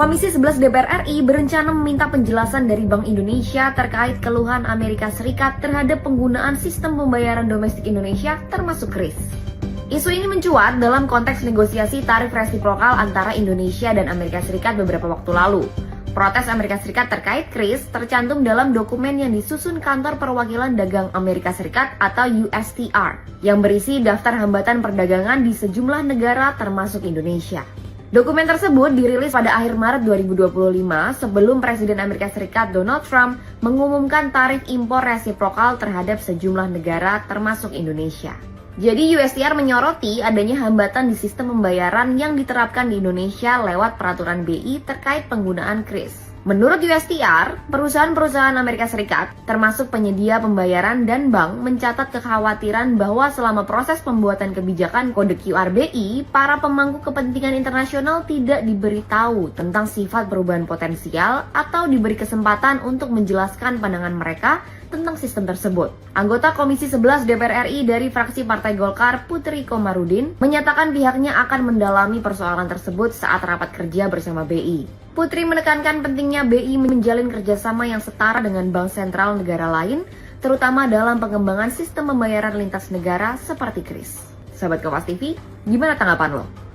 Komisi 11 DPR RI berencana meminta penjelasan dari Bank Indonesia terkait keluhan Amerika Serikat terhadap penggunaan sistem pembayaran domestik Indonesia termasuk KRIS. Isu ini mencuat dalam konteks negosiasi tarif resiprokal antara Indonesia dan Amerika Serikat beberapa waktu lalu. Protes Amerika Serikat terkait KRIS tercantum dalam dokumen yang disusun Kantor Perwakilan Dagang Amerika Serikat atau USTR yang berisi daftar hambatan perdagangan di sejumlah negara termasuk Indonesia. Dokumen tersebut dirilis pada akhir Maret 2025 sebelum Presiden Amerika Serikat Donald Trump mengumumkan tarif impor resiprokal terhadap sejumlah negara termasuk Indonesia. Jadi USTR menyoroti adanya hambatan di sistem pembayaran yang diterapkan di Indonesia lewat peraturan BI terkait penggunaan KRIS. Menurut USTR, perusahaan-perusahaan Amerika Serikat, termasuk penyedia pembayaran dan bank, mencatat kekhawatiran bahwa selama proses pembuatan kebijakan kode QR BI, para pemangku kepentingan internasional tidak diberitahu tentang sifat perubahan potensial atau diberi kesempatan untuk menjelaskan pandangan mereka tentang sistem tersebut. Anggota Komisi 11 DPR RI dari fraksi Partai Golkar, Putri Komarudin, menyatakan pihaknya akan mendalami persoalan tersebut saat rapat kerja bersama BI. Putri menekankan pentingnya BI menjalin kerjasama yang setara dengan bank sentral negara lain, terutama dalam pengembangan sistem pembayaran lintas negara seperti KRIS. Sahabat Kompas TV, gimana tanggapan lo?